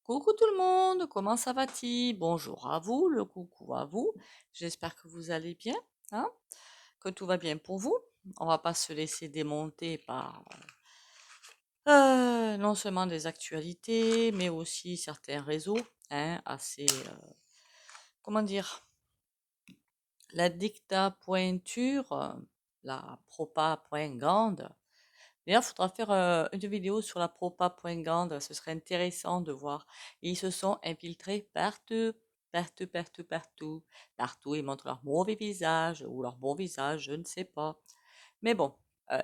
Coucou tout le monde, comment ça va-t-il? Bonjour à vous, le coucou à vous. J'espère que vous allez bien, hein? Que tout va bien pour vous. On va pas se laisser démonter par non seulement des actualités, mais aussi certains réseaux, hein, assez, comment dire, la dicta pointure, la propagande. D'ailleurs, il faudra faire une vidéo sur la propagande, ce serait intéressant de voir. Ils se sont infiltrés partout, partout, partout, partout. Partout, ils montrent leur mauvais visage ou leur bon visage, je ne sais pas. Mais bon,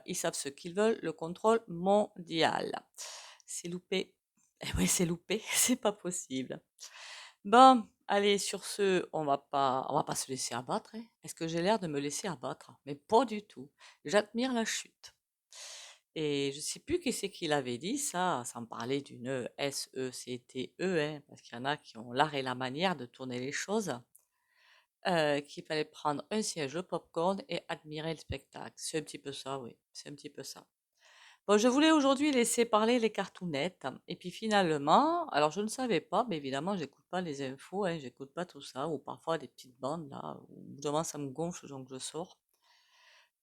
ils savent ce qu'ils veulent, le contrôle mondial. C'est loupé. Eh oui, c'est loupé, c'est pas possible. Bon, allez, sur ce, on va pas se laisser abattre, hein. Est-ce que j'ai l'air de me laisser abattre? Mais pas du tout. J'admire la chute. Et je sais plus qui c'est qui l'avait dit ça, sans parler d'une SECTE, hein, parce qu'il y en a qui ont l'art et la manière de tourner les choses, qu'il fallait prendre un siège de popcorn et admirer le spectacle. C'est un petit peu ça, oui, c'est un petit peu ça. Bon, je voulais aujourd'hui laisser parler les cartoonettes, et puis finalement, alors je ne savais pas, mais évidemment, j'écoute pas les infos, hein, j'écoute pas tout ça, ou parfois des petites bandes là, où évidemment ça me gonfle, donc je sors.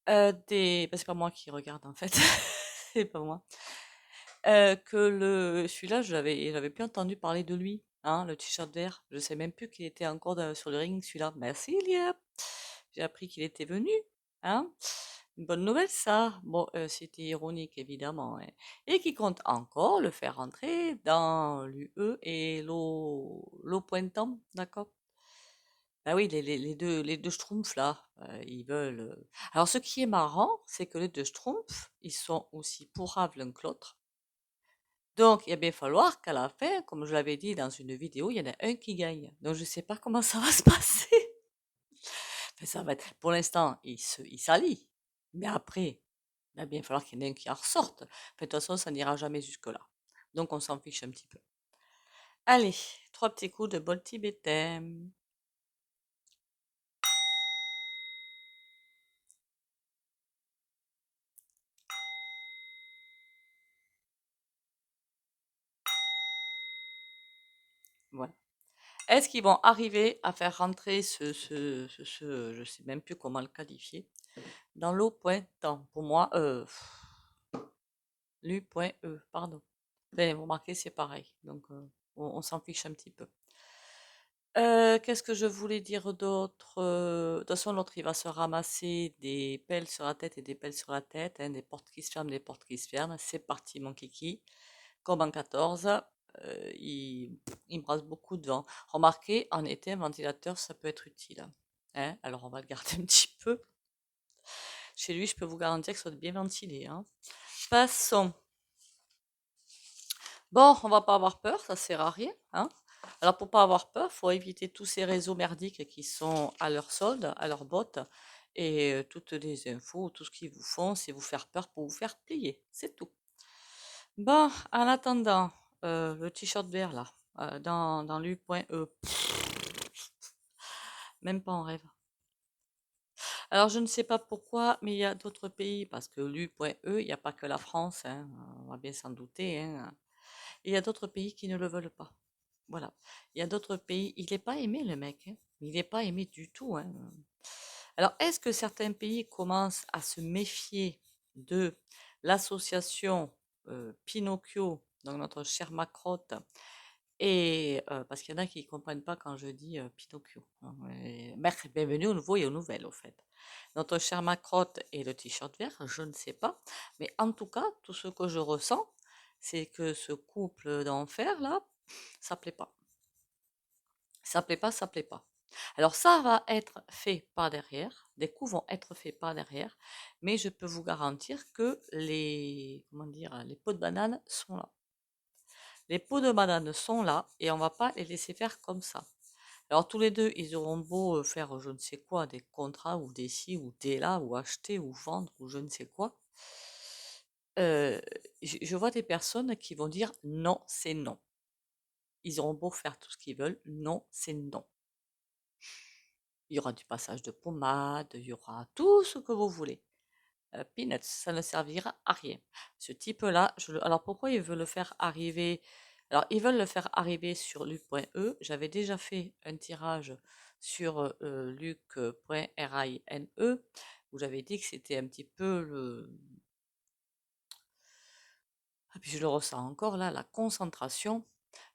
C'est pas moi qui regarde en fait, c'est pas moi. Que celui-là, j'avais plus entendu parler de lui, hein, le t-shirt vert. Je sais même plus qu'il était encore sur le ring, celui-là. Merci, Elia. J'ai appris qu'il était venu, hein. Une bonne nouvelle, ça. Bon, c'était ironique, évidemment, hein. Et qui compte encore le faire rentrer dans l'UE et l'eau pointant, d'accord? Bah oui, les deux schtroumpfs, là, ils veulent. Alors, ce qui est marrant, c'est que les deux schtroumpfs, ils sont aussi pourraves l'un que l'autre. Donc, il va bien falloir qu'à la fin, comme je l'avais dit dans une vidéo, il y en a un qui gagne. Donc, je ne sais pas comment ça va se passer. Enfin, ça va être, pour l'instant, il s'allie. Mais après, il va bien falloir qu'il y en ait un qui en ressorte. Enfin, de toute façon, ça n'ira jamais jusque-là. Donc, on s'en fiche un petit peu. Allez, trois petits coups de bol tibétain. Voilà. Est-ce qu'ils vont arriver à faire rentrer je sais même plus comment le qualifier, dans l'eau pointant? Pour moi, l'U.E, pardon. Ben, vous remarquez, c'est pareil. Donc, on s'en fiche un petit peu. Qu'est-ce que je voulais dire d'autre? De toute façon, l'autre, il va se ramasser des pelles sur la tête et des pelles sur la tête, hein, des portes qui se ferment, des portes qui se ferment. C'est parti, mon kiki. Comme en 14, il brasse beaucoup de vent. Remarquez, en été, un ventilateur, ça peut être utile, hein. Alors, on va le garder un petit peu. Chez lui, je peux vous garantir que ça doit être bien ventilé, hein. Passons. Bon, on va pas avoir peur, ça sert à rien, hein. Alors pour pas avoir peur, faut éviter tous ces réseaux merdiques qui sont à leur solde, à leur botte, et toutes les infos, tout ce qu'ils vous font, c'est vous faire peur pour vous faire plier, c'est tout. Bon, en attendant, le t-shirt vert là, dans l'U.E, même pas en rêve. Alors je ne sais pas pourquoi, mais il y a d'autres pays, parce que l'U.E, il n'y a pas que la France, hein, on va bien s'en douter, hein. Il y a d'autres pays qui ne le veulent pas. Voilà. Il y a d'autres pays. Il n'est pas aimé, le mec, hein. Il n'est pas aimé du tout, hein. Alors, est-ce que certains pays commencent à se méfier de l'association Pinocchio, donc notre cher Macrotte, et parce qu'il y en a qui ne comprennent pas quand je dis Pinocchio, hein, bienvenue au nouveau et aux nouvelles, au fait. Notre cher Macrotte et le t-shirt vert, je ne sais pas. Mais en tout cas, tout ce que je ressens, c'est que ce couple d'enfer, là, ça plaît pas. Ça plaît pas, ça plaît pas. Alors ça va être fait par derrière, des coups vont être faits par derrière, mais je peux vous garantir que comment dire, les pots de banane sont là. Les pots de banane sont là et on va pas les laisser faire comme ça. Alors tous les deux, ils auront beau faire je ne sais quoi, des contrats ou des ci ou des là, ou acheter ou vendre ou je ne sais quoi. euh, je vois des personnes qui vont dire non, c'est non. Ils auront beau faire tout ce qu'ils veulent, non, c'est non. Il y aura du passage de pommade, il y aura tout ce que vous voulez. Peanuts, ça ne servira à rien. Ce type-là, alors pourquoi il veut le faire arriver Alors, ils veulent le faire arriver sur Luc.e. J'avais déjà fait un tirage sur Luc.rine, où j'avais dit que c'était un petit peu le... Et puis je le ressens encore là, la concentration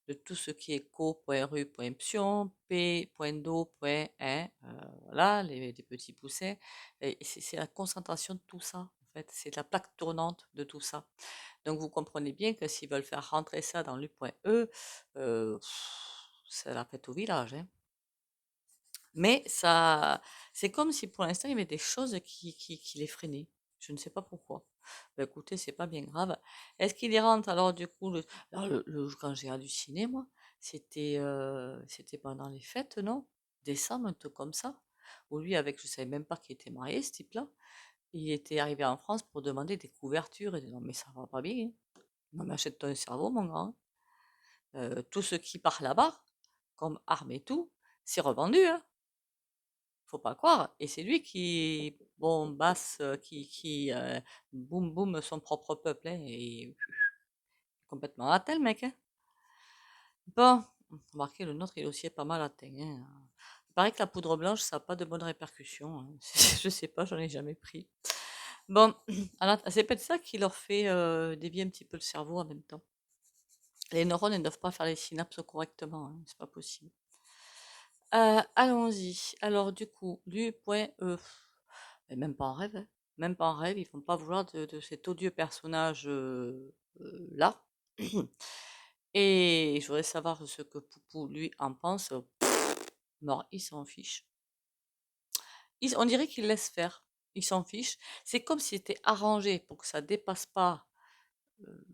de tout ce qui est co.ru.pion, p.do.1, voilà, les petits poussets. Et c'est la concentration de tout ça, en fait. C'est la plaque tournante de tout ça. Donc vous comprenez bien que s'ils veulent faire rentrer ça dans l'U.E, c'est la fête au village, hein. Mais ça, c'est comme si pour l'instant il y avait des choses qui les freinaient. Je ne sais pas pourquoi. Ben écoutez, c'est pas bien grave. Est-ce qu'il y rentre alors du coup alors, quand j'ai halluciné moi, c'était pendant les fêtes, non? Décembre, un truc comme ça. Où lui, avec, je savais même pas qu'il était marié, ce type-là. Il était arrivé en France pour demander des couvertures. Et non, mais ça va pas bien, hein. Non, mais achète-toi un cerveau, mon grand. Tout ce qui part là-bas, comme armes et tout, c'est revendu, hein. Faut pas croire. Et c'est lui qui bombasse, boum boum son propre peuple, hein, et complètement atteint, le mec, hein. Bon, remarquez, le nôtre, il est aussi pas mal atteint, hein. Il paraît que la poudre blanche, ça n'a pas de bonnes répercussions, hein. Je sais pas, j'en ai jamais pris. Bon, alors, c'est peut-être ça qui leur fait dévier un petit peu le cerveau en même temps. Les neurones ne doivent pas faire les synapses correctement, hein, c'est pas possible. Allons-y. Alors, du coup, du.e. Mais même pas en rêve, hein. Même pas en rêve, ils vont pas vouloir de cet odieux personnage là. Et je voudrais savoir ce que Poupou, lui, en pense. Non, il s'en fiche. On dirait qu'il laisse faire. Il s'en fiche. C'est comme s'il était arrangé pour que ça dépasse pas euh,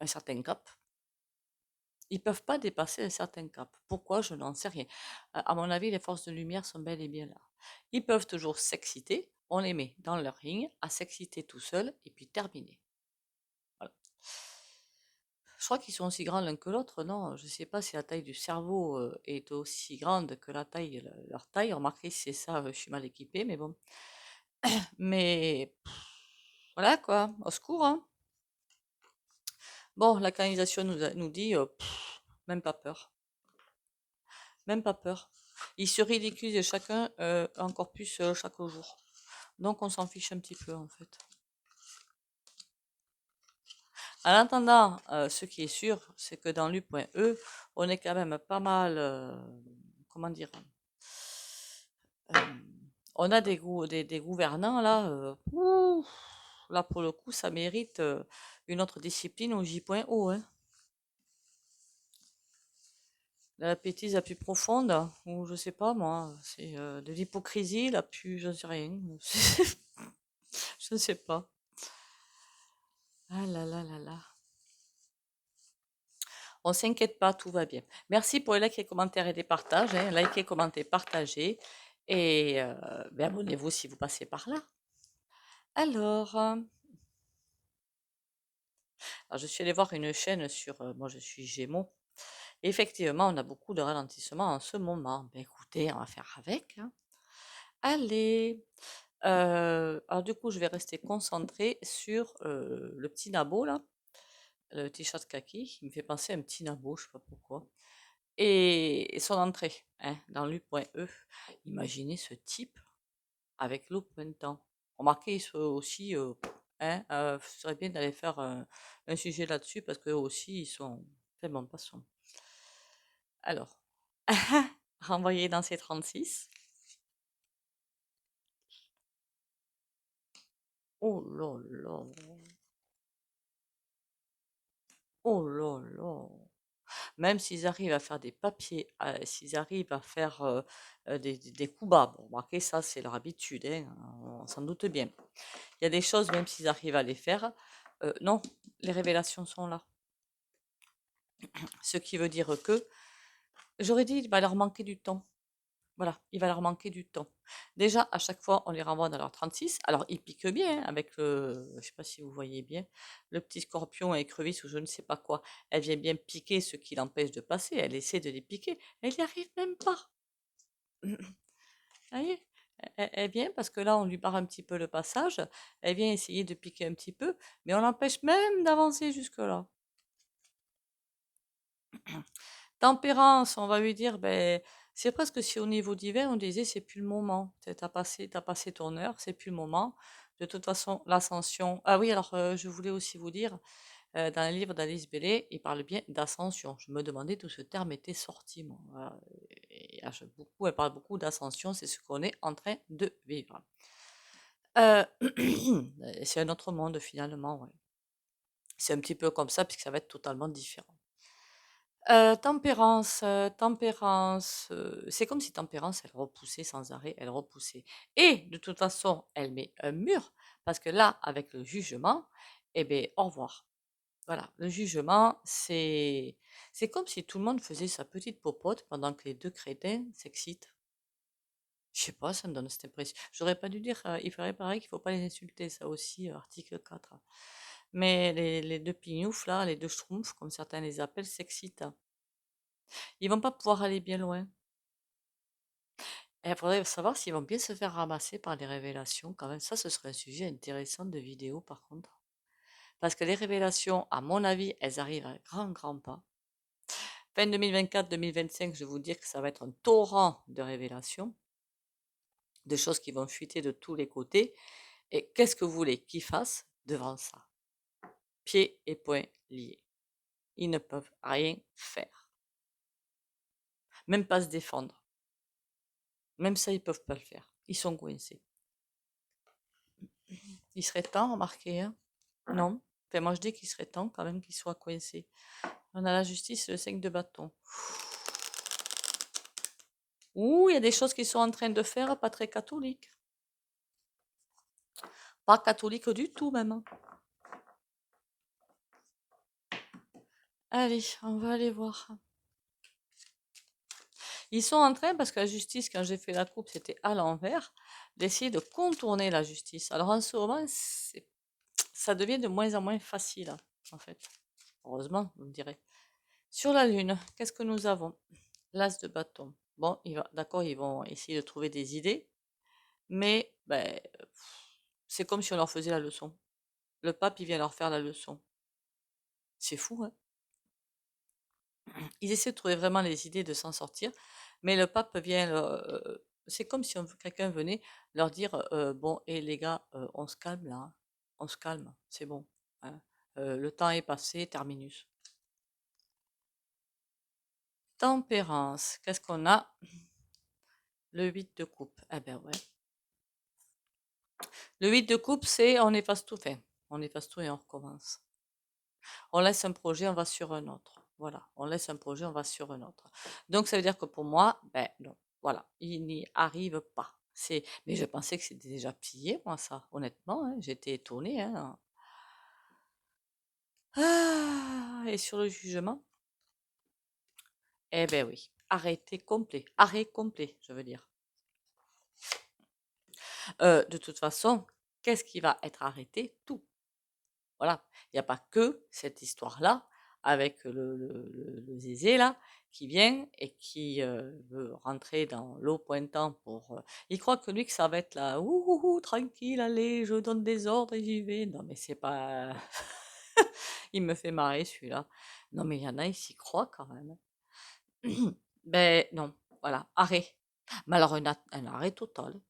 un certain cap. Ils peuvent pas dépasser un certain cap. Pourquoi? Je n'en sais rien. À mon avis, les forces de lumière sont bel et bien là. Ils peuvent toujours s'exciter. On les met dans leur ring à s'exciter tout seul et puis terminer. Voilà. Je crois qu'ils sont aussi grands l'un que l'autre, non? Je sais pas si la taille du cerveau est aussi grande que la taille, leur taille. Remarquez, si c'est ça, je suis mal équipée, mais bon. Mais voilà quoi, au secours, hein. Bon, la canalisation nous dit même pas peur. Même pas peur. Ils se ridiculisent chacun encore plus chaque jour. Donc on s'en fiche un petit peu en fait. En attendant, ce qui est sûr, c'est que dans l'U.E, on est quand même pas mal, comment dire, euh, on a des gouvernants là, ouh, là pour le coup, ça mérite une autre discipline au J.O, hein. La bêtise la plus profonde, ou je sais pas moi, c'est de l'hypocrisie la plus, je sais rien. Je sais pas. Ah là là là là. On s'inquiète pas, tout va bien. Merci pour les likes, les commentaires et les partages, hein. Likez, commentez, partagez. Et ben, abonnez-vous si vous passez par là. Alors, je suis allée voir une chaîne sur... moi, je suis Gémeaux. Effectivement, on a beaucoup de ralentissements en ce moment. Ben, écoutez, on va faire avec, hein. Allez. Alors, du coup, je vais rester concentrée sur le petit nabo, là. Le t-shirt kaki, qui me fait penser à un petit nabo, je sais pas pourquoi. Et son entrée, hein, dans l'U.E. Imaginez ce type avec l'eau pointant. Remarquez aussi, hein, ce serait bien d'aller faire un sujet là-dessus parce qu'eux aussi, ils sont très bons passants. Alors, renvoyer dans ces 36. Oh là là, oh là là. Même s'ils arrivent à faire des papiers, s'ils arrivent à faire des coups bas, bon, remarquez, ça, c'est leur habitude, hein, on s'en doute bien. Il y a des choses, même s'ils arrivent à les faire, non, les révélations sont là. Ce qui veut dire que, j'aurais dit, il va leur manquer du temps. Voilà, il va leur manquer du temps. Déjà, à chaque fois, on les renvoie dans leur 36. Alors, ils piquent bien, hein, avec le, je sais pas si vous voyez bien, le petit scorpion et écrevisse ou je ne sais pas quoi. Elle vient bien piquer ce qui l'empêche de passer. Elle essaie de les piquer. Elle n'y arrive même pas. Vous voyez? Elle vient parce que là, on lui barre un petit peu le passage. Elle vient essayer de piquer un petit peu, mais on l'empêche même d'avancer jusque-là. Tempérance, on va lui dire, ben, c'est presque si au niveau divin, on disait, c'est plus le moment. T'as passé ton heure, c'est plus le moment. De toute façon, l'ascension. Ah oui, alors je voulais aussi vous dire, dans le livre d'Alice Bailey, il parle bien d'ascension. Je me demandais d'où ce terme était sorti, moi. Voilà. Et elle parle beaucoup d'ascension, c'est ce qu'on est en train de vivre. Euh, c'est un autre monde finalement, ouais. C'est un petit peu comme ça, puisque ça va être totalement différent. Tempérance, c'est comme si Tempérance, elle repoussait sans arrêt, elle repoussait. Et de toute façon, elle met un mur, parce que là, avec le jugement, eh bien, au revoir. Voilà, le jugement, c'est comme si tout le monde faisait sa petite popote pendant que les deux crétins s'excitent. Je sais pas, ça me donne cette impression. J'aurais pas dû dire, il ferait pareil qu'il faut pas les insulter, ça aussi, article 4. Mais les deux pignoufs, là, les deux schtroumpfs, comme certains les appellent, s'excitent. Ils vont pas pouvoir aller bien loin. Et il faudrait savoir s'ils vont bien se faire ramasser par les révélations, quand même. Ça, ce serait un sujet intéressant de vidéo, par contre. Parce que les révélations, à mon avis, elles arrivent à grands pas. Fin 2024-2025, je vais vous dire que ça va être un torrent de révélations, de choses qui vont fuiter de tous les côtés. Et qu'est-ce que vous voulez qu'ils fassent devant ça? Pieds et poings liés. Ils ne peuvent rien faire. Même pas se défendre. Même ça, ils peuvent pas le faire. Ils sont coincés. Il serait temps, remarquez, hein? Non. Enfin, moi, je dis qu'il serait temps quand même qu'ils soient coincés. On a la justice, le 5 de bâton. Ouh, il y a des choses qu'ils sont en train de faire, pas très catholiques. Pas catholiques du tout, même, hein. Allez, on va aller voir. Ils sont en train, parce que la justice, quand j'ai fait la coupe, c'était à l'envers, d'essayer de contourner la justice. Alors en ce moment, ça devient de moins en moins facile, en fait. Heureusement, vous me direz. Sur la Lune, qu'est-ce que nous avons? L'as de bâton. Bon, d'accord, ils vont essayer de trouver des idées, mais ben, c'est comme si on leur faisait la leçon. Le pape, il vient leur faire la leçon. C'est fou, hein? Ils essaient de trouver vraiment les idées de s'en sortir, mais le pape vient, c'est comme si quelqu'un venait leur dire, bon, et les gars, on se calme là, hein. On se calme, c'est bon, hein. Le temps est passé, terminus. Tempérance, qu'est-ce qu'on a? Le 8 de coupe. Eh ben ouais. Le 8 de coupe, c'est on efface tout, enfin, on efface tout et on recommence. On laisse un projet, on va sur un autre. Voilà, on laisse un projet, on va sur un autre. Donc ça veut dire que pour moi, ben non, voilà, il n'y arrive pas. Mais je pensais que c'était déjà plié, moi, ça, honnêtement, hein, j'étais étonnée, hein. Ah, et sur le jugement, eh ben oui, arrêt complet, je veux dire. De toute façon, qu'est-ce qui va être arrêté? Tout. Voilà, il n'y a pas que cette histoire-là avec le zézé là qui vient et qui veut rentrer dans l'eau pointant pour. Il croit que lui que ça va être là, ouh, ouh, ouh, tranquille, allez, je donne des ordres et j'y vais. Non mais c'est pas. Il me fait marrer celui-là. Non mais il y en a, ils s'y croient quand même. Ben non, voilà, arrêt. Mais alors un arrêt total.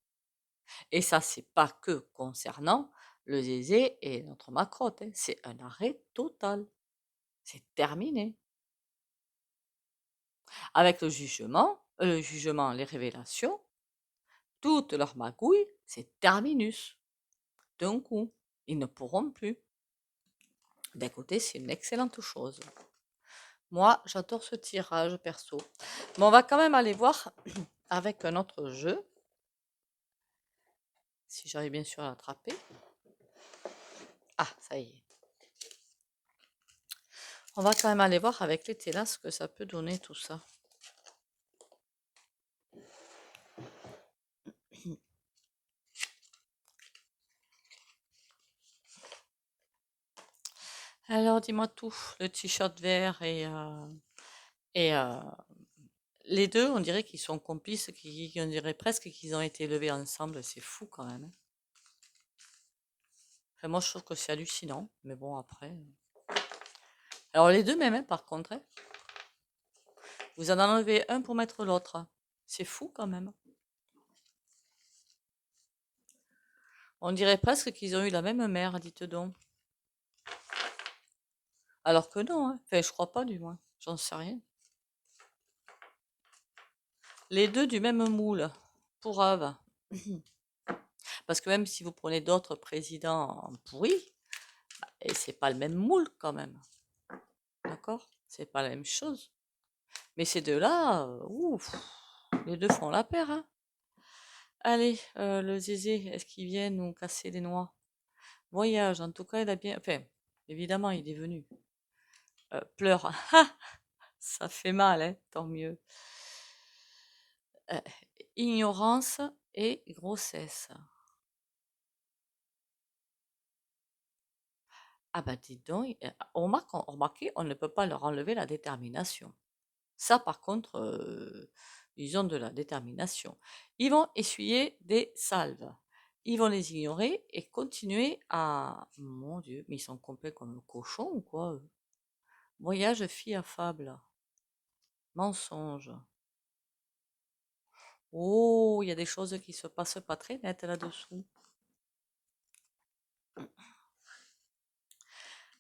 Et ça, c'est pas que concernant le zézé et notre macrotte, hein, c'est un arrêt total. C'est terminé. Avec le jugement, les révélations, toute leur magouille, c'est terminus. D'un coup, ils ne pourront plus. D'un côté, c'est une excellente chose. Moi, j'adore ce tirage perso. Mais on va quand même aller voir avec un autre jeu. Si j'arrive bien sûr à l'attraper. Ah, ça y est. On va quand même aller voir avec les télas ce que ça peut donner tout ça. Alors, dis-moi tout. Le t-shirt vert et les deux, on dirait qu'ils sont complices, on dirait presque qu'ils ont été élevés ensemble. C'est fou quand même, hein. Enfin, moi, je trouve que c'est hallucinant. Mais bon, après. Alors, les deux, même, hein, par contre, hein. Vous en enlevez un pour mettre l'autre. C'est fou quand même. On dirait presque qu'ils ont eu la même mère, dites donc. Alors que non, hein. Enfin, je crois pas du moins. J'en sais rien. Les deux du même moule. Pour Ave. Parce que même si vous prenez d'autres présidents pourris, et c'est pas le même moule quand même. D'accord? C'est pas la même chose. Mais ces deux-là, ouf, les deux font la paire, hein. Allez, le zézé, est-ce qu'il vient nous casser les noix? Voyage, en tout cas, il a bien. Enfin, évidemment, il est venu. Pleure. Ça fait mal, hein, tant mieux. Euh, ignorance et grossesse. Ah bah dis donc, remarquez, on ne peut pas leur enlever la détermination. Ça, par contre, ils ont de la détermination. Ils vont essuyer des salves. Ils vont les ignorer et continuer à... Mon Dieu, mais ils sont complets comme le cochon ou quoi? Voyage, fille affable. Mensonge. Oh, il y a des choses qui se passent pas très nettes là-dessous. Je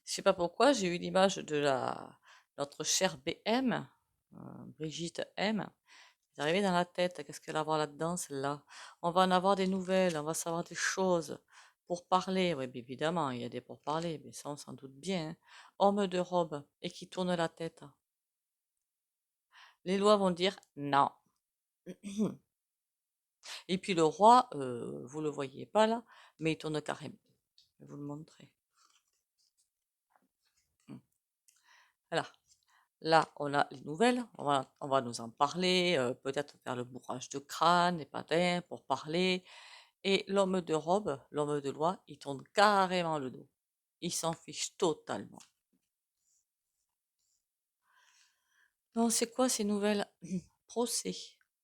sais pas pourquoi, j'ai eu l'image de notre chère BM, Brigitte M. C'est arrivé dans la tête, qu'est-ce qu'elle va avoir là-dedans, celle-là? On va en avoir des nouvelles, on va savoir des choses. Pour parler, oui, bien évidemment, il y a des pourparlers, mais ça on s'en doute bien, hein. Homme de robe et qui tourne la tête. Les lois vont dire non. Et puis le roi, vous le voyez pas là, mais il tourne carrément. Je vais vous le montrer. Voilà. Là, on a les nouvelles, on va nous en parler, peut-être faire le bourrage de crâne, les patins pour parler. Et l'homme de robe, l'homme de loi, il tourne carrément le dos. Il s'en fiche totalement. Non, c'est quoi ces nouvelles? Procès.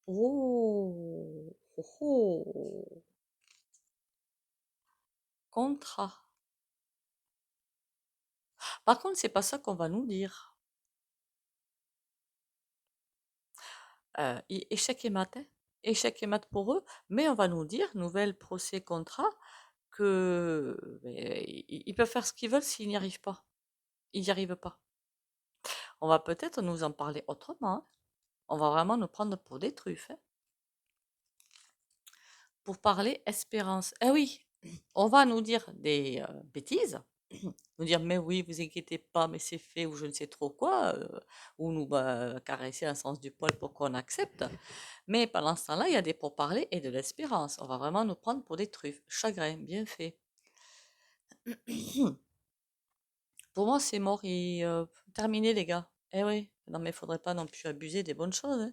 Oh, oh, oh. Contrat. Par contre, c'est pas ça qu'on va nous dire. Échec et mat, hein. Échec et mat pour eux, mais on va nous dire, nouvelle procès contrat, que ils peuvent faire ce qu'ils veulent s'ils n'y arrivent pas. Ils n'y arrivent pas. On va peut-être nous en parler autrement, hein. On va vraiment nous prendre pour des truffes, hein. Pour parler espérance. Eh oui, on va nous dire des bêtises, nous dire mais oui, vous inquiétez pas, mais c'est fait ou je ne sais trop quoi, ou nous caresser un sens du poil pour qu'on accepte. Mais pendant ce temps-là, il y a des pourparlers et de l'espérance. On va vraiment nous prendre pour des truffes. Chagrin, bien fait. Pour moi, c'est mort et terminé, les gars. Eh oui, non mais faudrait pas non plus abuser des bonnes choses, hein.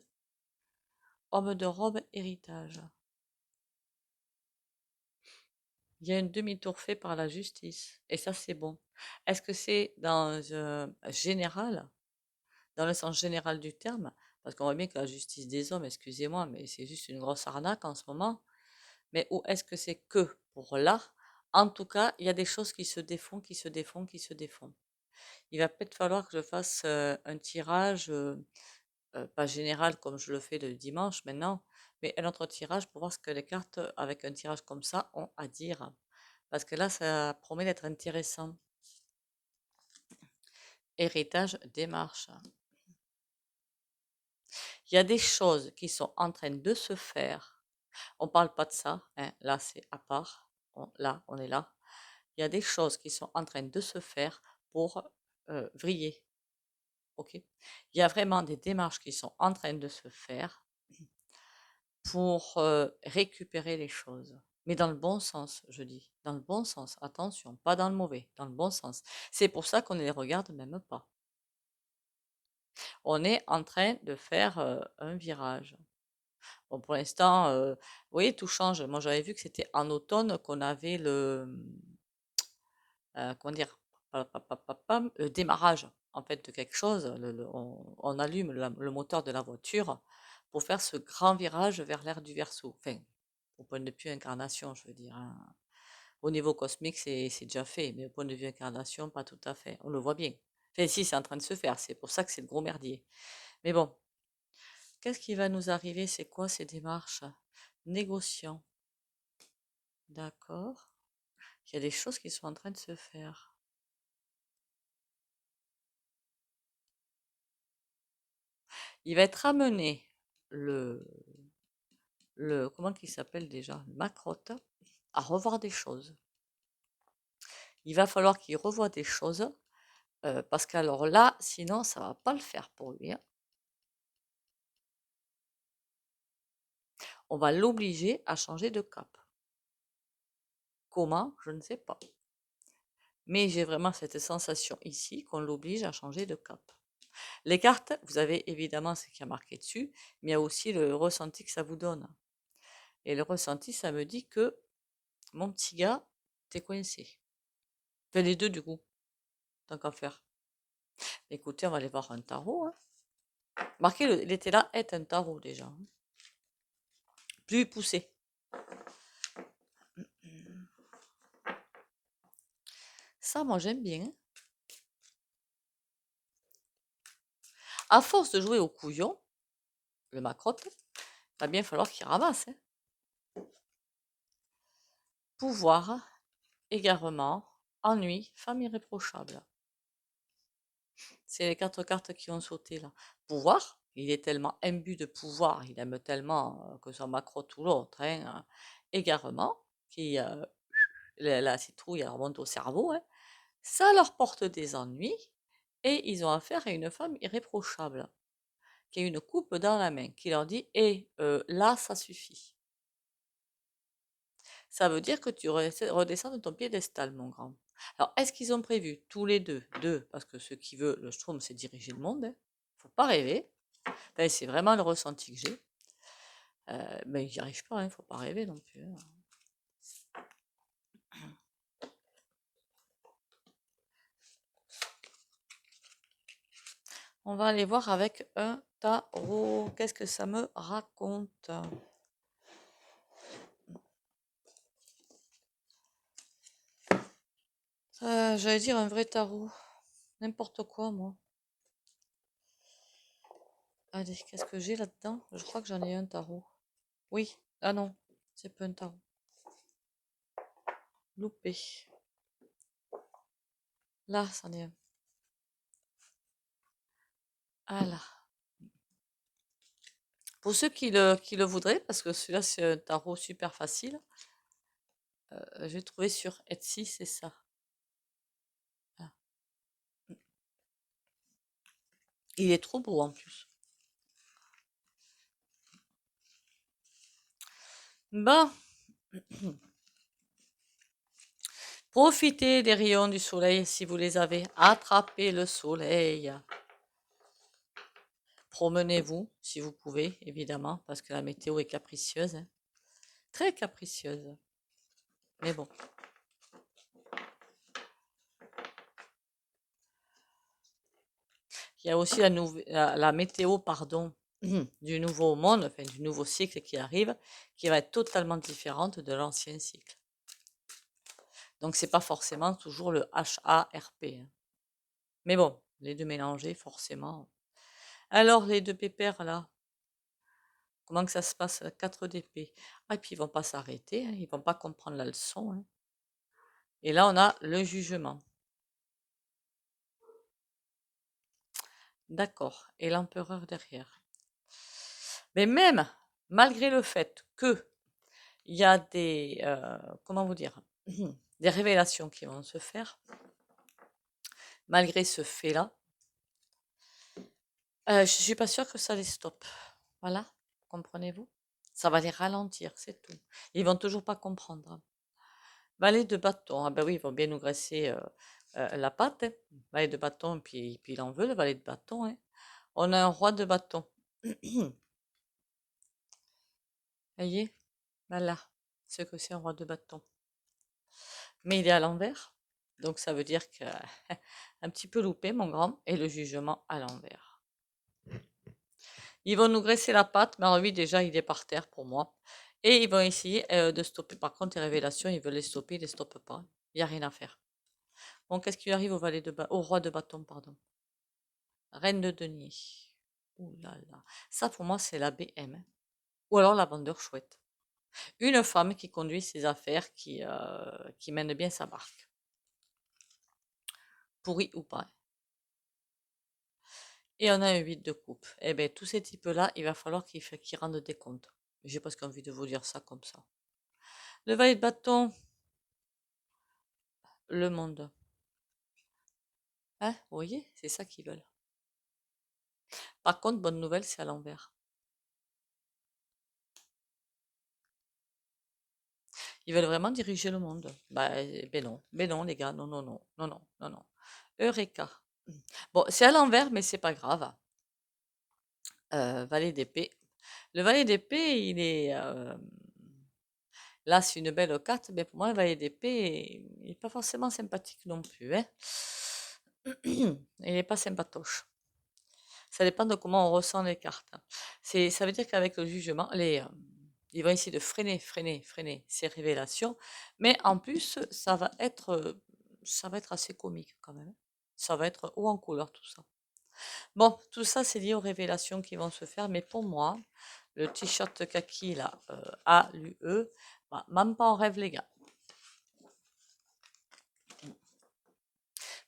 Homme de robe, héritage. Il y a une demi-tour faite par la justice. Et ça, c'est bon. Est-ce que c'est dans général, dans le sens général du terme? Parce qu'on voit bien que la justice des hommes, excusez-moi, mais c'est juste une grosse arnaque en ce moment. Mais ou est-ce que c'est que pour là? En tout cas, il y a des choses qui se défont, qui se défont, qui se défont. Il va peut-être falloir que je fasse un tirage, pas général comme je le fais le dimanche maintenant, mais un autre tirage pour voir ce que les cartes, avec un tirage comme ça, ont à dire. Parce que là, ça promet d'être intéressant. Héritage, démarche. Il y a des choses qui sont en train de se faire. On ne parle pas de ça, hein. Là, c'est à part. Là, on est là. Il y a des choses qui sont en train de se faire pour vriller. Ok. Il y a vraiment des démarches qui sont en train de se faire pour récupérer les choses. Mais dans le bon sens, je dis. Dans le bon sens. Attention, pas dans le mauvais, dans le bon sens. C'est pour ça qu'on ne les regarde même pas. On est en train de faire un virage. Bon, pour l'instant, vous voyez, tout change. Moi, j'avais vu que c'était en automne qu'on avait comment dire, le démarrage en fait de quelque chose. On allume le moteur de la voiture pour faire ce grand virage vers l'ère du Verseau. Enfin, au point de vue incarnation, je veux dire, hein. Au niveau cosmique, c'est déjà fait, mais au point de vue incarnation, pas tout à fait. On le voit bien. Enfin, si, c'est en train de se faire. C'est pour ça que c'est le gros merdier. Mais bon. Qu'est-ce qui va nous arriver? C'est quoi ces démarches? Négociant. D'accord. Il y a des choses qui sont en train de se faire. Il va être amené le, comment il s'appelle déjà? Le Macrotte à revoir des choses. Il va falloir qu'il revoie des choses parce qu'alors là, sinon, ça va pas le faire pour lui, hein. On va l'obliger à changer de cap. Comment? Je ne sais pas. Mais j'ai vraiment cette sensation ici qu'on l'oblige à changer de cap. Les cartes, vous avez évidemment ce qui a marqué dessus, mais il y a aussi le ressenti que ça vous donne. Et le ressenti, ça me dit que mon petit gars, t'es coincé. Fais les deux du coup, tant qu'à faire. Écoutez, on va aller voir un tarot, hein. Marquez, il était là, est un tarot déjà, hein. Plus poussé. Ça, moi, j'aime bien, hein. À force de jouer au couillon, le macrotte, va bien falloir qu'il ramasse, hein. Pouvoir, égarement, ennui, femme irréprochable. C'est les 4 cartes qui ont sauté là. Pouvoir, il est tellement imbu de pouvoir, il aime tellement que ce soit macrotte ou l'autre, hein. Égarement, qui la citrouille elle remonte au cerveau, hein. Ça leur porte des ennuis et ils ont affaire à une femme irréprochable qui a une coupe dans la main, qui leur dit: «Eh, là, ça suffit». Ça veut dire que tu redescends de ton piédestal, mon grand. Alors, est-ce qu'ils ont prévu tous les deux, parce que ce qui veut le Schtroumpf, c'est diriger le monde, hein. Faut pas rêver. Enfin, c'est vraiment le ressenti que j'ai. Mais ils n'y arrivent pas, hein, faut pas rêver non plus, hein. On va aller voir avec un tarot. Qu'est-ce que ça me raconte? J'allais dire un vrai tarot. N'importe quoi, moi. Allez, qu'est-ce que j'ai là-dedans? Je crois que j'en ai un tarot. Oui. Ah non, c'est pas un tarot. Loupé. Là, c'en est un. Ah là. Pour ceux qui le voudraient, parce que celui-là, c'est un tarot super facile, j'ai trouvé sur Etsy, c'est ça. Ah. Il est trop beau en plus. Bon, profitez des rayons du soleil si vous les avez. Attrapez le soleil. Promenez-vous si vous pouvez, évidemment, parce que la météo est capricieuse, hein. Très capricieuse. Mais bon. Il y a aussi la météo, pardon, du nouveau monde, enfin du nouveau cycle qui arrive, qui va être totalement différente de l'ancien cycle. Donc c'est pas forcément toujours le HARP, hein. Mais bon, les deux mélangés, forcément. Alors les deux pépères là, comment que ça se passe? 4 d'épée. Ah, et puis ils vont pas s'arrêter, hein, ils vont pas comprendre la leçon, hein. Et là on a le jugement. D'accord. Et l'empereur derrière. Mais même, malgré le fait que il y a des, comment vous dire, des révélations qui vont se faire, malgré ce fait-là, je suis pas sûre que ça les stoppe. Voilà, comprenez-vous? Ça va les ralentir, c'est tout. Ils vont toujours pas comprendre. Valet de bâton, ah ben oui, ils vont bien nous graisser la patte, hein. Valet de bâton, puis il en veut, le valet de bâton, hein. On a un roi de bâton. Voyez? Voilà, ce que c'est un roi de bâton. Mais il est à l'envers, donc ça veut dire que un petit peu loupé, mon grand, et le jugement à l'envers. Ils vont nous graisser la patte, mais alors lui, déjà, il est par terre pour moi. Et ils vont essayer de stopper. Par contre, les révélations, ils veulent les stopper, ils les stoppent pas. Il n'y a rien à faire. Bon, qu'est-ce qui lui arrive au roi de bâton, pardon. Reine de denier. Ouh là là. Ça, pour moi, c'est la BM, hein. Ou alors la vendeur chouette. Une femme qui conduit ses affaires, qui mène bien sa barque. Pourri ou pas. Et on a un 8 de coupe. Eh bien, tous ces types-là, il va falloir qu'ils rendent des comptes. J'ai presque envie de vous dire ça comme ça. Le valet de bâton, le monde. Hein, vous voyez, c'est ça qu'ils veulent. Par contre, bonne nouvelle, c'est à l'envers. Ils veulent vraiment diriger le monde. Bah, ben non, les gars, non, non, non, non, non, non, non. Eureka. Bon, c'est à l'envers, mais c'est pas grave. Valet d'épée. Le valet d'épée, là, c'est une belle carte, mais pour moi, le valet d'épée, il n'est pas forcément sympathique non plus, hein. Il n'est pas sympatoche. Ça dépend de comment on ressent les cartes. Ça veut dire qu'avec le jugement, ils vont essayer de freiner ces révélations, mais en plus, ça va être assez comique quand même. Ça va être haut en couleur tout ça. Bon, tout ça, c'est lié aux révélations qui vont se faire, mais pour moi, le t-shirt kaki là, ALUE, bah, même pas en rêve les gars.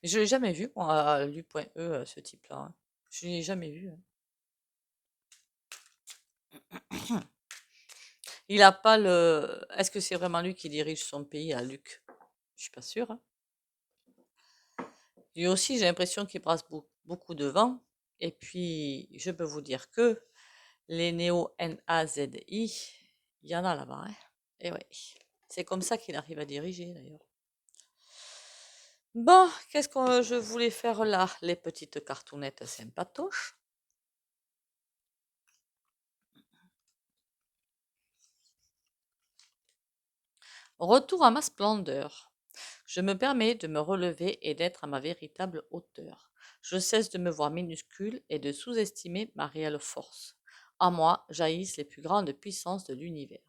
Je l'ai jamais vu, moi, à lu.e, ce type-là, hein. Je l'ai jamais vu, hein. Il a pas le. Est-ce que c'est vraiment lui qui dirige son pays à Luc? Je suis pas sûre, hein. Lui aussi, j'ai l'impression qu'il brasse beaucoup de vent. Et puis, je peux vous dire que les néo-NAZI, il y en a là-bas, hein. Et ouais. C'est comme ça qu'il arrive à diriger, d'ailleurs. Bon, qu'est-ce que je voulais faire là? Les petites cartounettes sympatoches. Retour à ma splendeur. Je me permets de me relever et d'être à ma véritable hauteur. Je cesse de me voir minuscule et de sous-estimer ma réelle force. En moi jaillissent les plus grandes puissances de l'univers.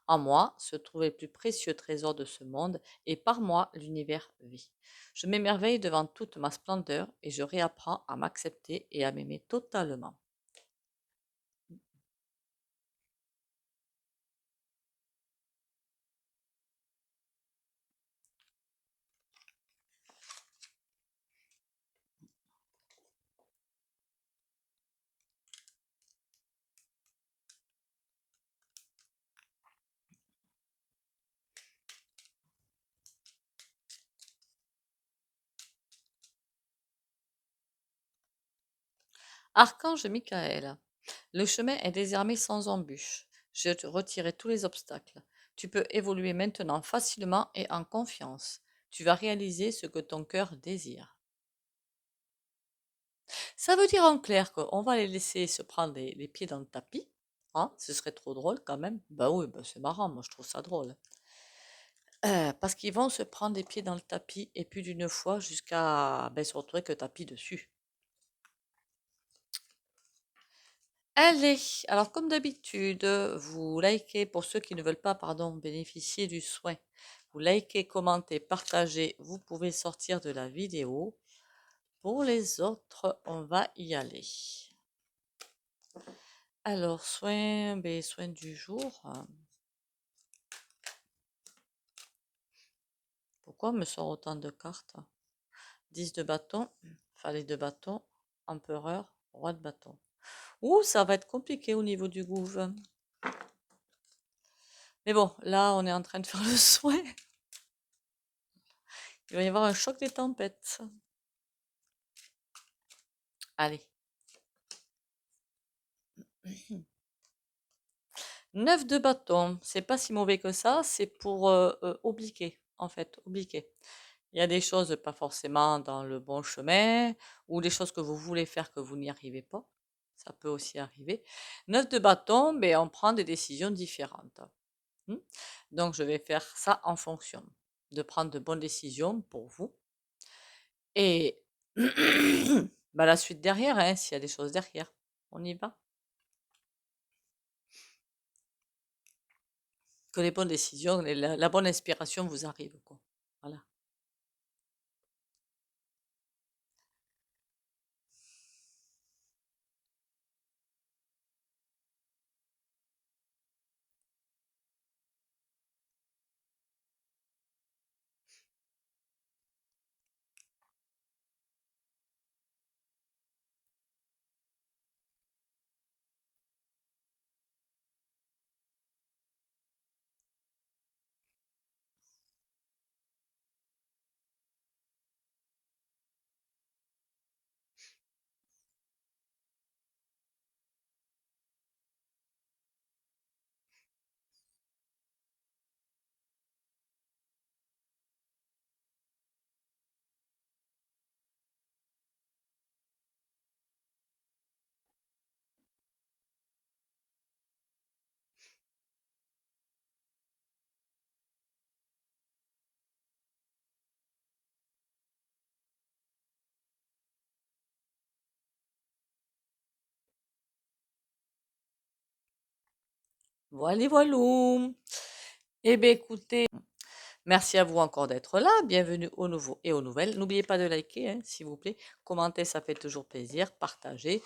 En moi se trouvent les plus précieux trésors de ce monde, et par moi l'univers vit. Je m'émerveille devant toute ma splendeur et je réapprends à m'accepter et à m'aimer totalement. Archange Michael, le chemin est désormais sans embûche. Je te retirerai tous les obstacles. Tu peux évoluer maintenant facilement et en confiance. Tu vas réaliser ce que ton cœur désire. Ça veut dire en clair qu'on va les laisser se prendre les pieds dans le tapis. Hein, ce serait trop drôle quand même. Bah oui, bah c'est marrant, moi je trouve ça drôle. Parce qu'ils vont se prendre les pieds dans le tapis et plus d'une fois jusqu'à se retrouver que tapis dessus. Allez, alors comme d'habitude, vous likez pour ceux qui ne veulent pas, pardon, bénéficier du soin. Vous likez, commentez, partagez. Vous pouvez sortir de la vidéo. Pour les autres, on va y aller. Alors, soin du jour. Pourquoi on me sort autant de cartes? 10 de bâton, valet de bâton, empereur, roi de bâton. Ouh, ça va être compliqué au niveau du gouv. Mais bon, là, on est en train de faire le soin. Il va y avoir un choc des tempêtes. Allez. 9 de bâton, c'est pas si mauvais que ça, c'est pour obliquer, en fait, obliquer. Il y a des choses pas forcément dans le bon chemin, ou des choses que vous voulez faire que vous n'y arrivez pas. Ça peut aussi arriver. 9 de bâton, ben, on prend des décisions différentes. Donc, je vais faire ça en fonction de prendre de bonnes décisions pour vous. Et bah, la suite derrière, hein, s'il y a des choses derrière. On y va. Que les bonnes décisions, la bonne inspiration vous arrive, quoi. Voilà. Voilà, voilou. Eh bien, écoutez, merci à vous encore d'être là. Bienvenue aux nouveaux et aux nouvelles. N'oubliez pas de liker, hein, s'il vous plaît. Commenter, ça fait toujours plaisir. Partager.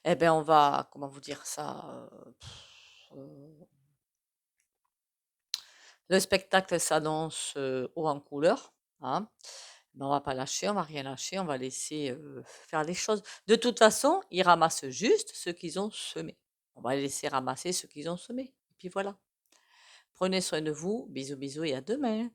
Eh bien, on va, comment vous dire ça le spectacle s'annonce haut en couleur. Hein. Ben, on va pas lâcher, on va rien lâcher, on va laisser faire les choses. De toute façon, ils ramassent juste ce qu'ils ont semé. On va les laisser ramasser ce qu'ils ont semé. Et puis voilà. Prenez soin de vous. Bisous, bisous et à demain.